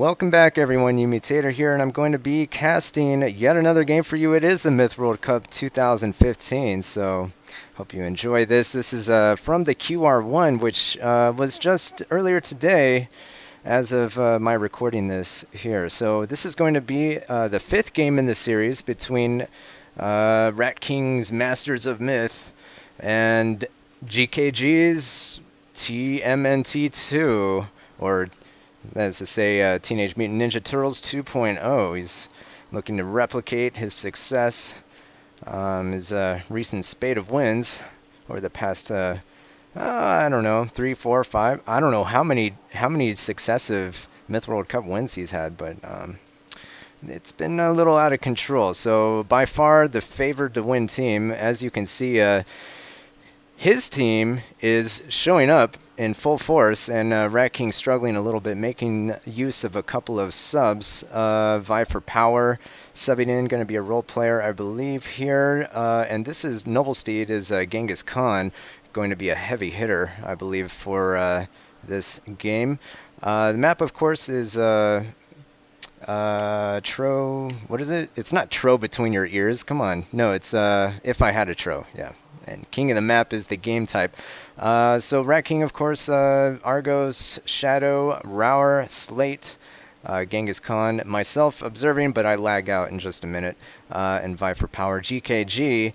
Welcome back, everyone. Mutator here, and I'm going to be casting yet another game for you. It is the Myth World Cup 2015, so hope you enjoy this. This is from the QR1, which was just earlier today as of my recording this here. So this is going to be the fifth game in the series between Rat King's Masters of Myth and GKG's TMNT 2, or that is to say, Teenage Mutant Ninja Turtles 2.0. He's looking to replicate his success, his recent spate of wins over the past, I don't know, 3, 4, 5. I don't know how many successive Myth World Cup wins he's had, but it's been a little out of control. So by far the favored to win team, as you can see, his team is showing up in full force, and Rat King struggling a little bit, making use of a couple of subs. Vi for Power subbing in, going to be a role player, I believe, here. And this is Noble Steed is Genghis Khan, going to be a heavy hitter, I believe, for this game. The map, of course, is Tro. What is it? It's not Tro Between Your Ears. Come on. No, it's If I Had a Tro. Yeah. And King of the map is the game type. So Rat King, of course, Argos, Shadow, Rower, Slate, Genghis Khan, myself observing, but I lag out in just a minute, and Vi for Power. GKG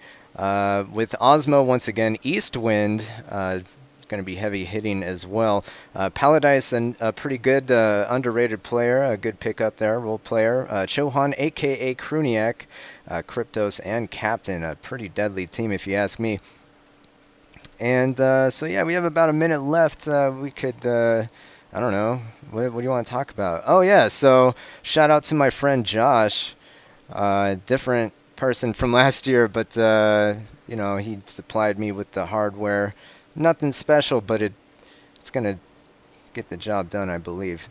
with Osmo once again. Eastwind, going to be heavy hitting as well. Paladise, a pretty good underrated player, a good pickup there, role player. Chohan, aka Kruniak, Kryptos, and Captain, a pretty deadly team if you ask me. And so yeah, we have about a minute left. We could, I don't know, what do you want to talk about? Oh yeah, so shout out to my friend Josh, different person from last year, but you know, he supplied me with the hardware. Nothing special, but it's going to get the job done, I believe.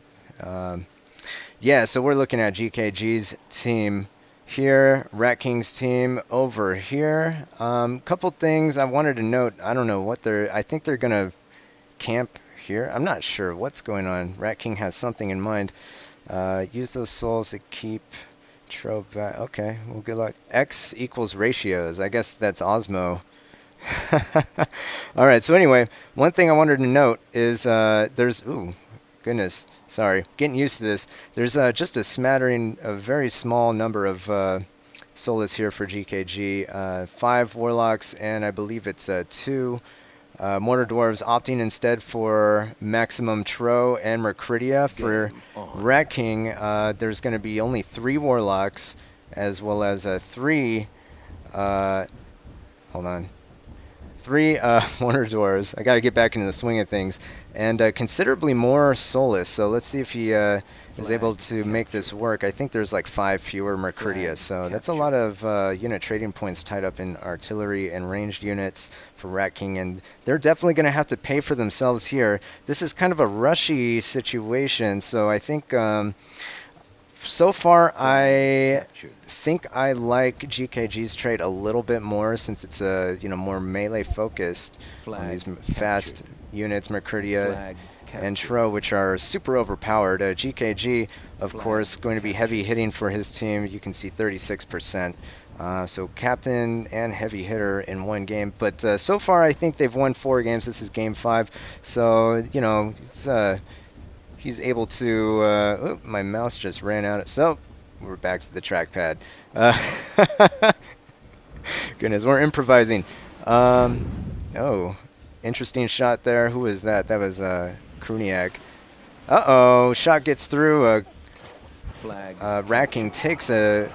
Yeah, so we're looking at GKG's team here, Rat King's team over here. Couple things I wanted to note. I don't know what I think they're going to camp here. I'm not sure what's going on. Rat King has something in mind. Use those souls to keep Tro back. Okay, well, good luck. X equals ratios. I guess that's Osmo. All right, so anyway, one thing I wanted to note is there's, ooh, goodness, sorry, getting used to this. There's just a smattering, a very small number of solas here for GKG. 5 Warlocks, and I believe it's 2 Mortar Dwarves, opting instead for Maximum Tro and Mercridia. For Rat King, there's going to be only 3 Warlocks, as well as 3, hold on. 3 Mortar Dwarves. I got to get back into the swing of things. And considerably more Solus. So let's see if he is able to make this work. I think there's like 5 fewer Mercridia. So that's a lot of unit trading points tied up in artillery and ranged units for Rat King. And they're definitely going to have to pay for themselves here. This is kind of a rushy situation. So I think so far I think I like GKG's trade a little bit more, since it's more melee focused on these fast units, Mercridia and Tro, which are super overpowered. GKG, of course, going to be heavy hitting for his team. You can see 36%. So captain and heavy hitter in one game. But so far, I think they've won 4 games. This is game 5. So, you know, it's he's able to. Oh, my mouse just ran out. So we're back to the trackpad. Goodness, we're improvising. Oh, interesting shot there. Who was that? That was Kruniak. Uh-oh, shot gets through. Rat King takes a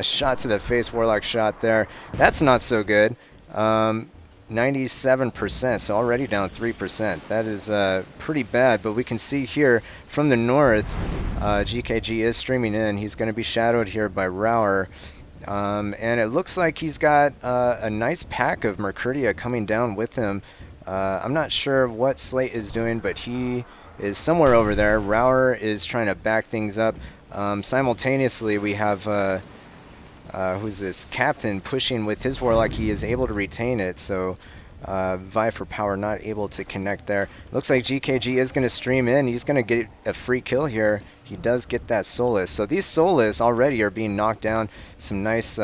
shot to the face. Warlock shot there. That's not so good. 97%, so already down 3%. That is pretty bad, but we can see here from the north, GKG is streaming in. He's going to be shadowed here by Rower, and it looks like he's got a nice pack of Mercridia coming down with him. I'm not sure what Slate is doing, but he is somewhere over there. Rower is trying to back things up. Simultaneously, we have who's this Captain pushing with his Warlock. He is able to retain it, so Vi for Power not able to connect there. Looks like GKG is going to stream in. He's going to get a free kill here. he does get that Solus. So these Solus already are being knocked down. Some nice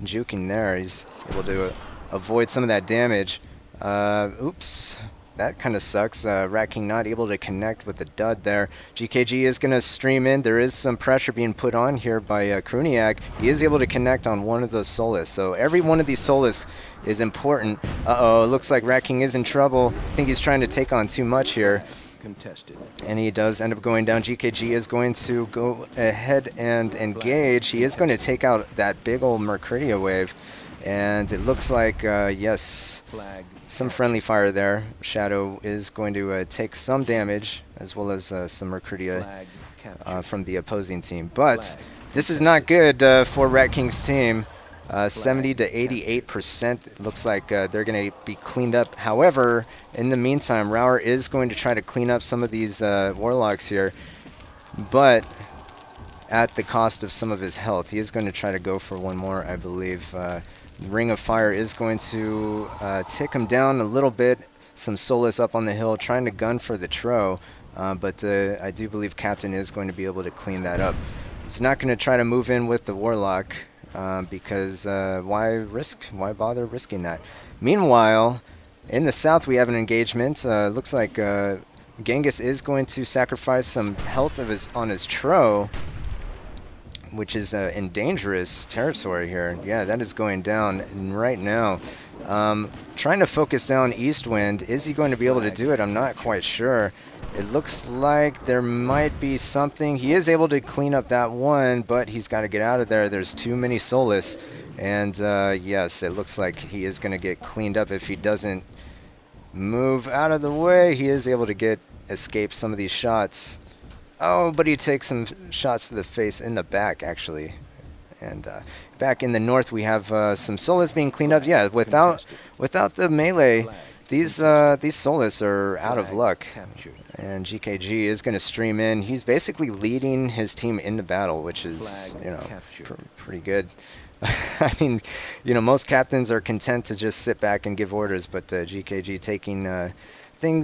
juking there. He's able to avoid some of that damage. Oops. That kind of sucks. Rat King not able to connect with the dud there. GKG is going to stream in. There is some pressure being put on here by Kruniak. He is able to connect on one of those Solus. So every one of these Solus is important. Uh-oh, it looks like Rat King is in trouble. I think he's trying to take on too much here. Contested. And he does end up going down. GKG is going to go ahead and engage. He is going to take out that big old Mercuridia wave. And it looks like, yes, some friendly fire there. Shadow is going to take some damage, as well as some Mercuridia from the opposing team. But this is not good for Rat King's team. 70 to 88%. Looks like they're going to be cleaned up. However, in the meantime, Rauer is going to try to clean up some of these Warlocks here, but at the cost of some of his health. He is going to try to go for one more, I believe. Ring of Fire is going to tick him down a little bit. Some Solus up on the hill, trying to gun for the Tro, but I do believe Captain is going to be able to clean that up. He's not going to try to move in with the Warlock, because why risk? Why bother risking that? Meanwhile, in the south we have an engagement. Looks like Genghis is going to sacrifice some health of on his Tro, which is in dangerous territory here. Yeah, that is going down right now. Trying to focus down Eastwind. Is he going to be able to do it? I'm not quite sure. It looks like there might be something. He is able to clean up that one, but he's got to get out of there. There's too many Solus. And yes, it looks like he is going to get cleaned up if he doesn't move out of the way. He is able to escape some of these shots. Oh, but he takes some shots to the face in the back, actually. And back in the north, we have some Solus being cleaned up. Yeah, without the melee, these Solus are out of luck. And GKG is going to stream in. He's basically leading his team into battle, which is, you know, pretty good. I mean, you know, most captains are content to just sit back and give orders, but GKG taking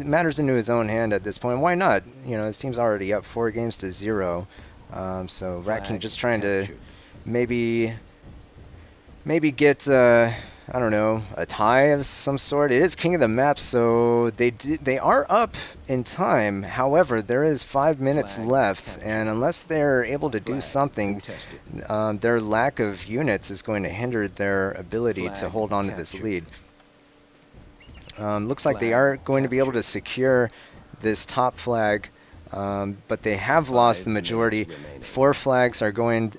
matters into his own hand at this point. Why not? You know, his team's already up 4-0. So Rat King just trying to maybe get I don't know, a tie of some sort. It is king of the map, so they are up in time. However, there is 5 minutes left, and unless they're able to do something, their lack of units is going to hinder their ability to hold on to this lead. Looks like they are going to be able to secure this top flag, but they have lost the majority. 4 flags are going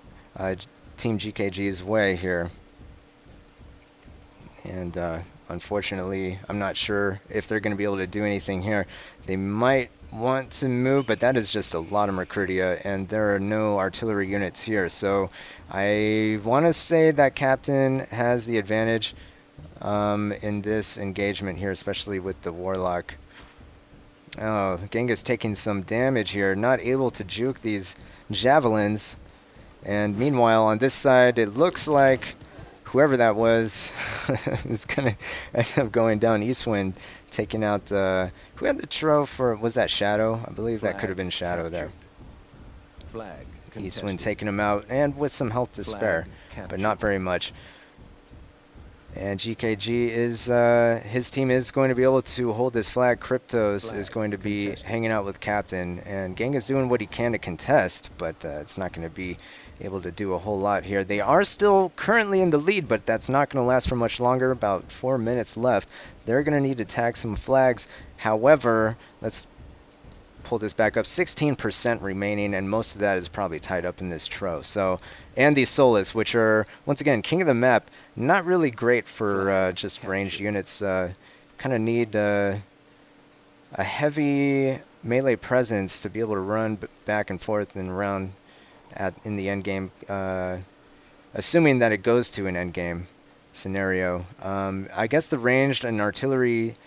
Team GKG's way here. And unfortunately, I'm not sure if they're going to be able to do anything here. They might want to move, but that is just a lot of Mercuridia, and there are no artillery units here. So I want to say that Captain has the advantage in this engagement here, especially with the Warlock. Oh, Genghis taking some damage here, not able to juke these javelins. And meanwhile, on this side, it looks like whoever that was is going to end up going down Eastwind, taking out, who had the Tro for, was that Shadow? I believe that could have been Shadow there. Eastwind taking him out, and with some health to spare, but not very much. And GKG is, his team is going to be able to hold this flag. Kryptos is going to be hanging out with Captain, and Gang is doing what he can to contest, but it's not going to be able to do a whole lot here. They are still currently in the lead, but that's not going to last for much longer. About 4 minutes left. They're going to need to tag some flags. However, let's pull this back up. 16% remaining, and most of that is probably tied up in this Tro. So, and these Solus, which are, once again, king of the map, not really great for just ranged units. Kind of need a heavy melee presence to be able to run back and forth and around in the end game, assuming that it goes to an end game scenario. I guess the ranged and artillery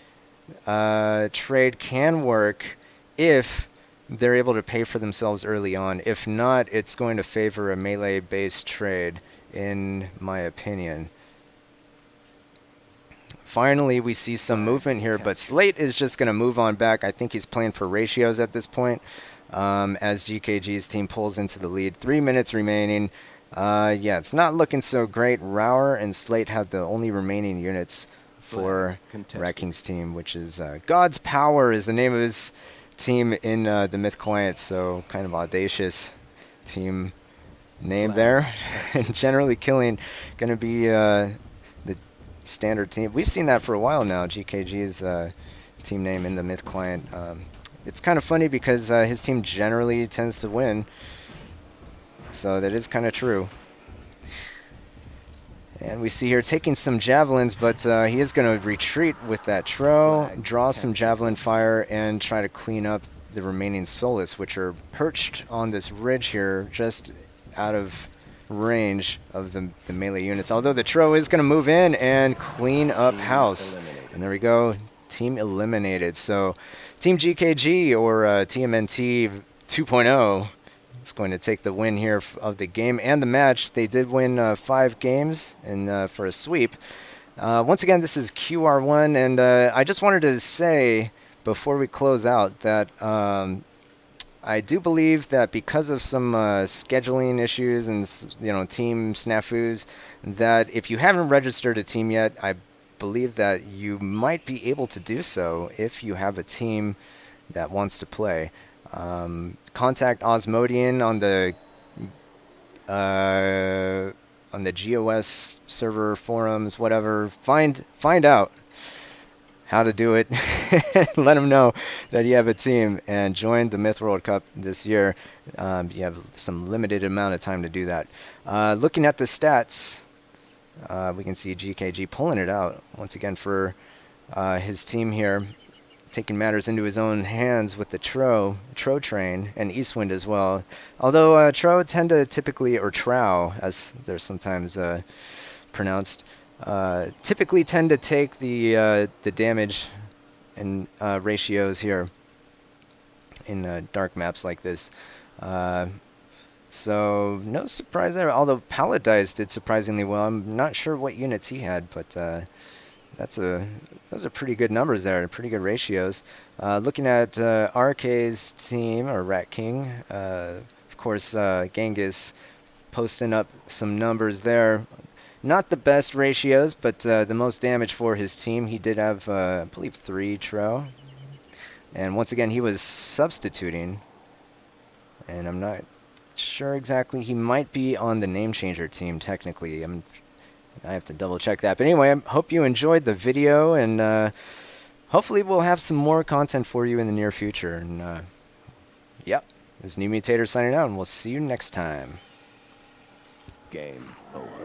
trade can work if they're able to pay for themselves early on. If not, it's going to favor a melee-based trade, in my opinion. Finally, we see some movement here, but Slate is just going to move on back. I think he's playing for ratios at this point. as GKG's team pulls into the lead. 3 minutes remaining. Yeah, it's not looking so great. Rower and Slate have the only remaining units for Rat King's team, which is God's Power is the name of his team in the Myth client, so kind of audacious team name there. And generally killing going to be the standard team. We've seen that for a while now, GKG's team name in the Myth client. It's kind of funny because his team generally tends to win, so that is kind of true. And we see here taking some javelins, but he is going to retreat with that Tro, draw some javelin fire, and try to clean up the remaining Solus, which are perched on this ridge here, just out of range of the melee units. Although the Tro is going to move in and clean up house. And there we go, team eliminated. So Team GKG, or TMNT 2.0, is going to take the win here of the game and the match. They did win 5 games and for a sweep. Once again, this is QR1, and I just wanted to say before we close out that I do believe that because of some scheduling issues and team snafus, that if you haven't registered a team yet, I believe that you might be able to do so if you have a team that wants to play. Contact Osmodian on the GOS server forums, whatever. Find out how to do it. Let them know that you have a team and join the Myth World Cup this year. You have some limited amount of time to do that. Looking at the stats, we can see GKG pulling it out once again for his team here, taking matters into his own hands with the Tro train, and Eastwind as well. Although Tro tend to typically, or Trow as they're sometimes pronounced, typically tend to take the damage and ratios here in dark maps like this. So no surprise there, although Paladise did surprisingly well. I'm not sure what units he had, but those are pretty good numbers there, pretty good ratios. Looking at RK's team, or Rat King, of course, Genghis posting up some numbers there. Not the best ratios, but the most damage for his team. He did have, I believe, 3 Tro. And once again, he was substituting. And I'm not sure exactly. He might be on the Name Changer team, technically. I have to double check that. But anyway, I hope you enjoyed the video, and hopefully we'll have some more content for you in the near future. And yep, this is New Mutator signing out, and we'll see you next time. Game over.